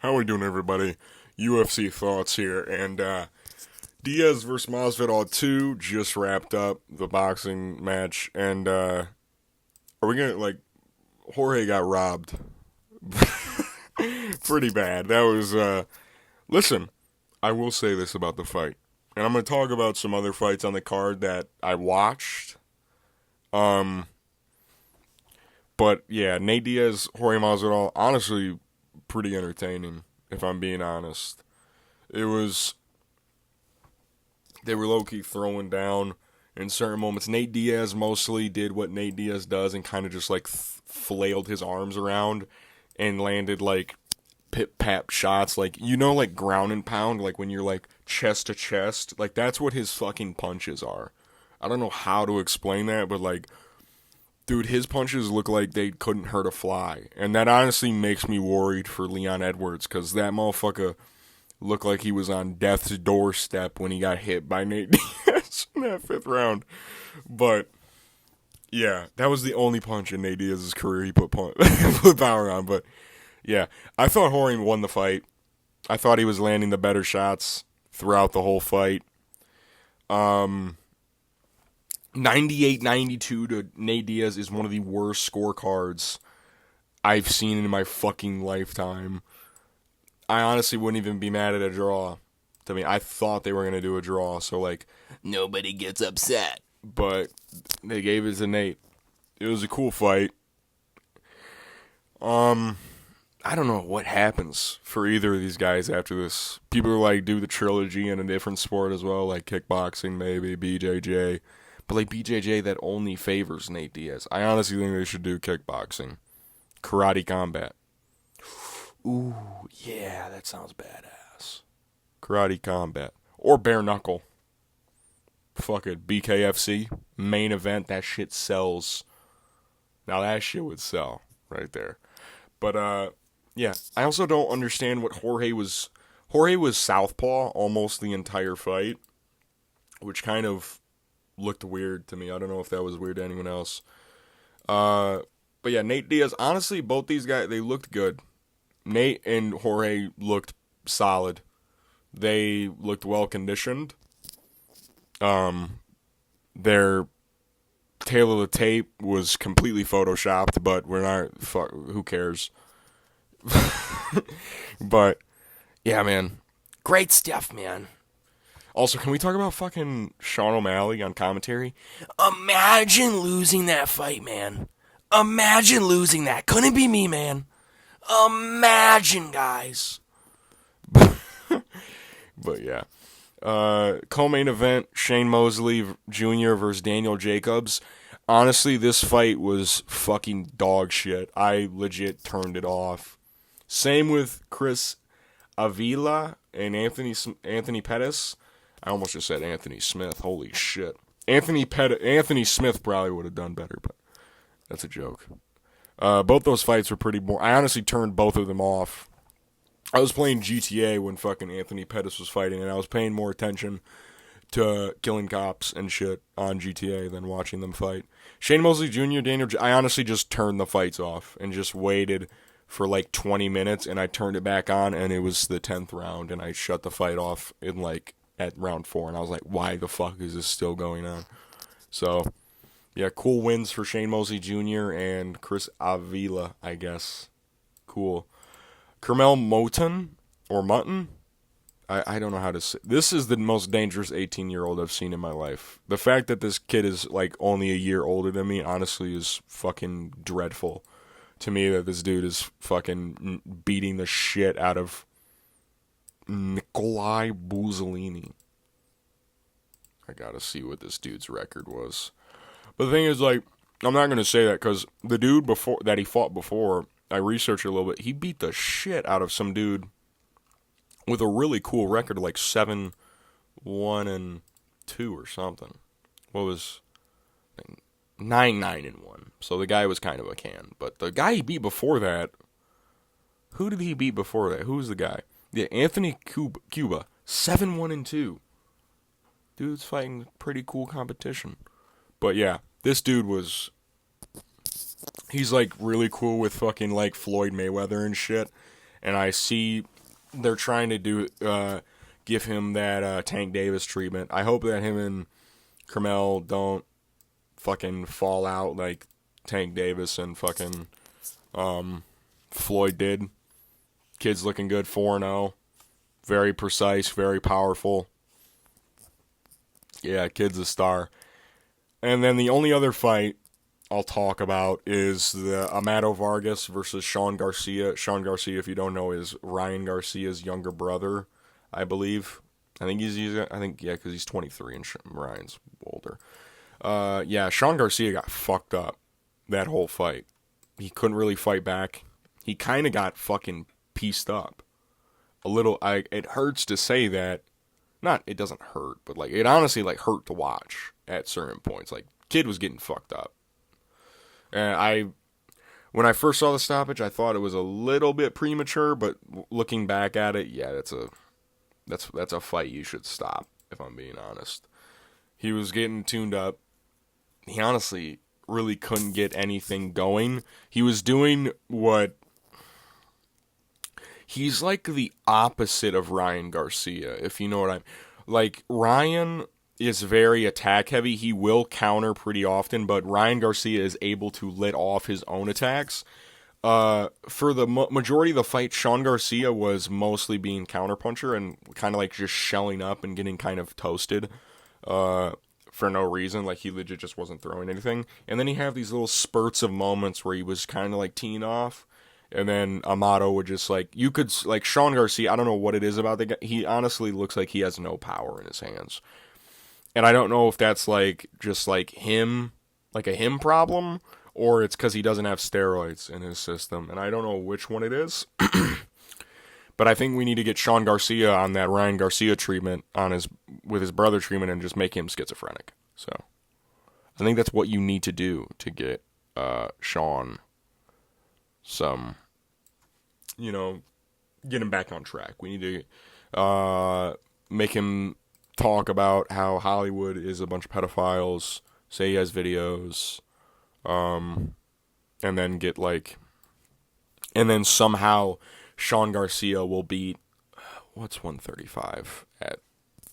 How we doing, everybody? UFC thoughts here, and Diaz versus Masvidal 2 just wrapped up the boxing match, and are we gonna, Jorge got robbed. Pretty bad. That was, listen, I will say this about the fight, and I'm gonna talk about some other fights on the card that I watched, but yeah, Nate Diaz, Jorge Masvidal, honestly, pretty entertaining, if I'm being honest. They were low-key throwing down in certain moments. Nate Diaz mostly did what Nate Diaz does and kind of just flailed his arms around and landed pip-pap shots, ground and pound, when you're chest to chest. That's what his fucking punches are. I don't know how to explain that, but dude, his punches look like they couldn't hurt a fly. And that honestly makes me worried for Leon Edwards, because that motherfucker looked like he was on death's doorstep when he got hit by Nate Diaz in that 5th round. But, yeah, that was the only punch in Nate Diaz's career he put power on. But, yeah, I thought Jorge won the fight. I thought he was landing the better shots throughout the whole fight. 98-92 to Nate Diaz is one of the worst scorecards I've seen in my fucking lifetime. I honestly wouldn't even be mad at a draw. I mean, I thought they were going to do a draw, so, nobody gets upset. But they gave it to Nate. It was a cool fight. I don't know what happens for either of these guys after this. People are do the trilogy in a different sport as well, kickboxing maybe, BJJ. But BJJ, that only favors Nate Diaz. I honestly think they should do kickboxing. Karate combat. Ooh, yeah, that sounds badass. Karate combat. Or bare knuckle. Fuck it, BKFC. Main event, that shit sells. Now that shit would sell right there. But, yeah, I also don't understand what Jorge was southpaw almost the entire fight, which kind of looked weird to me. I don't know if that was weird to anyone else. But yeah, Nate Diaz, honestly, both these guys, they looked good. Nate and Jorge looked solid. They looked well conditioned. Their tail of the tape was completely photoshopped, but who cares? But yeah, man, great stuff, man. Also, can we talk about fucking Shawn O'Malley on commentary? Imagine losing that fight, man. Imagine losing that. Couldn't be me, man. Imagine, guys. But yeah. Co-main event, Shane Mosley Jr. versus Daniel Jacobs. Honestly, this fight was fucking dog shit. I legit turned it off. Same with Chris Avila and Anthony Pettis. I almost just said Anthony Smith. Holy shit. Anthony Smith probably would have done better, but that's a joke. Both those fights were pretty boring. I honestly turned both of them off. I was playing GTA when fucking Anthony Pettis was fighting, and I was paying more attention to killing cops and shit on GTA than watching them fight. Shane Mosley Jr., I honestly just turned the fights off and just waited for 20 minutes, and I turned it back on, and it was the 10th round, and I shut the fight off in at round 4, and I was like, why the fuck is this still going on? So, yeah, cool wins for Shane Mosley Jr. and Chris Avila, I guess. Cool. Kermel Moton, or Mutton? I don't know how to say. This is the most dangerous 18-year-old I've seen in my life. The fact that this kid is, only a year older than me, honestly, is fucking dreadful to me, that this dude is fucking beating the shit out of Nikolai Bolini. I gotta see what this dude's record was. But the thing is, I'm not gonna say that, because the dude that he fought before, I researched a little bit, he beat the shit out of some dude with a really cool record, 7-1-2 or something. What was 9-9-1? So the guy was kind of a can. But the guy he beat before that, who did he beat before that? Who was the guy? Yeah, Anthony Cuba, 7-1-2. Dude's fighting pretty cool competition. But yeah, this dude he's really cool with fucking Floyd Mayweather and shit. And I see they're trying to give him that Tank Davis treatment. I hope that him and Carmel don't fucking fall out like Tank Davis and fucking Floyd did. Kid's looking good, 4-0. Very precise, very powerful. Yeah, kid's a star. And then the only other fight I'll talk about is the Amato Vargas versus Shawn Garcia. Shawn Garcia, if you don't know, is Ryan Garcia's younger brother, I believe. I think because he's 23 and Ryan's older. Yeah, Shawn Garcia got fucked up that whole fight. He couldn't really fight back. He kind of got fucking pieced up. A little, it hurts to say that. Not, it doesn't hurt, but like, it honestly like hurt to watch at certain points. Like, kid was getting fucked up. And when I first saw the stoppage, I thought it was a little bit premature, but looking back at it, yeah, that's a fight you should stop, if I'm being honest. He was getting tuned up. He honestly really couldn't get anything going. He was doing what... He's like the opposite of Ryan Garcia, if you know what I mean. Like, Ryan is very attack heavy. He will counter pretty often, but Ryan Garcia is able to let off his own attacks. For the majority of the fight, Shawn Garcia was mostly being counterpuncher and kind of like just shelling up and getting kind of toasted for no reason. Like, he legit just wasn't throwing anything. And then he had these little spurts of moments where he was kind of like teeing off. And then Amato would just like, you could, like Shawn Garcia, I don't know what it is about the guy. He honestly looks like he has no power in his hands. And I don't know if that's like, just like him, like a him problem, or it's because he doesn't have steroids in his system. And I don't know which one it is. But I think we need to get Shawn Garcia on that Ryan Garcia treatment with his brother treatment and just make him schizophrenic. So I think that's what you need to do to get Shawn some, get him back on track. We need to make him talk about how Hollywood is a bunch of pedophiles, say he has videos, and then somehow Shawn Garcia will beat, what's 135 at,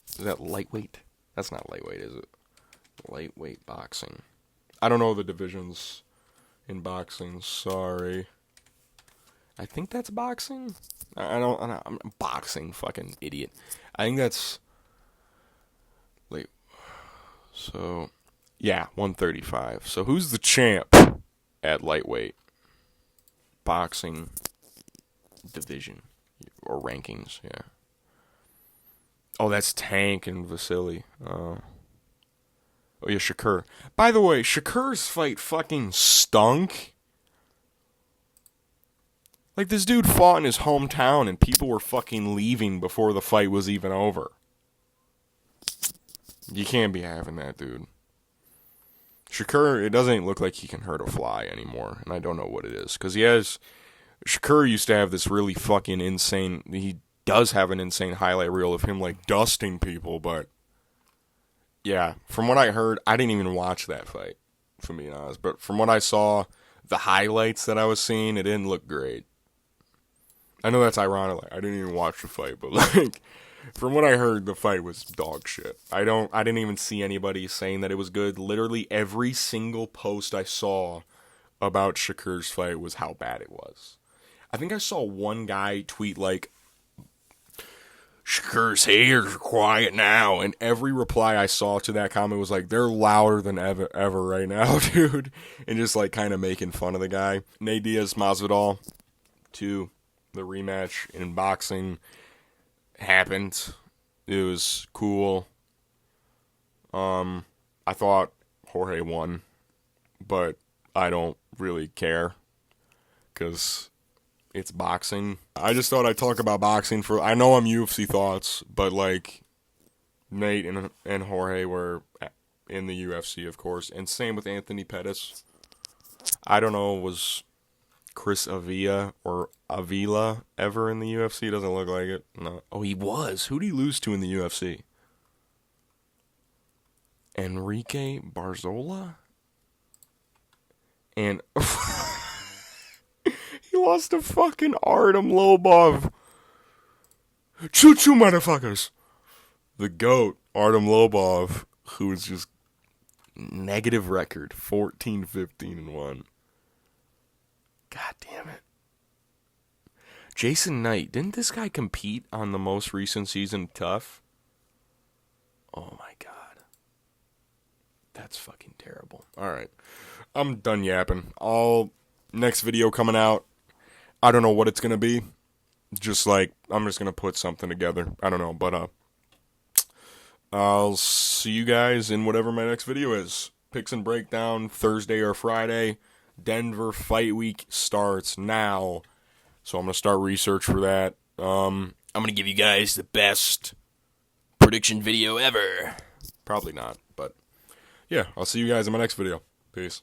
is that lightweight? That's not lightweight, is it? Lightweight boxing. I don't know the divisions in boxing, sorry. I think that's boxing. I'm boxing, fucking idiot. I think that's, so, yeah, 135. So who's the champ at lightweight boxing division or rankings? Yeah. Oh, that's Tank and Vasily. Oh yeah, Shakur. By the way, Shakur's fight fucking stunk. Like, this dude fought in his hometown and people were fucking leaving before the fight was even over. You can't be having that, dude. Shakur, it doesn't look like he can hurt a fly anymore, and I don't know what it is. Because Shakur used to have this really fucking insane, he does have an insane highlight reel of him, like, dusting people, but, yeah, from what I heard, I didn't even watch that fight, if I'm being honest. But from what I saw, the highlights that I was seeing, it didn't look great. I know that's ironic. Like, I didn't even watch the fight, but like, from what I heard, the fight was dog shit. I didn't even see anybody saying that it was good. Literally every single post I saw about Shakur's fight was how bad it was. I think I saw one guy tweet like, Shakur's haters are quiet now, and every reply I saw to that comment was like, they're louder than ever right now, dude, and just like kind of making fun of the guy. Nate Diaz, Masvidal, 2. The rematch in boxing happened. It was cool. I thought Jorge won, but I don't really care because it's boxing. I just thought I'd talk about boxing I know I'm UFC thoughts, but like Nate and Jorge were in the UFC, of course, and same with Anthony Pettis. I don't know, was Chris Avila ever in the UFC? Doesn't look like it. No. Oh, he was. Who'd he lose to in the UFC? Enrique Barzola? And he lost to fucking Artem Lobov. Choo-choo, motherfuckers. The GOAT, Artem Lobov, who is just negative record, 14-15-1. God damn it. Jason Knight, didn't this guy compete on the most recent season Tough? Oh my god. That's fucking terrible. Alright. I'm done yapping. Next video coming out, I don't know what it's gonna be. Just like, I'm just gonna put something together. I don't know, but I'll see you guys in whatever my next video is. Picks and Breakdown, Thursday or Friday. Denver Fight Week starts now. So I'm going to start research for that. I'm going to give you guys the best prediction video ever. Probably not, but yeah, I'll see you guys in my next video. Peace.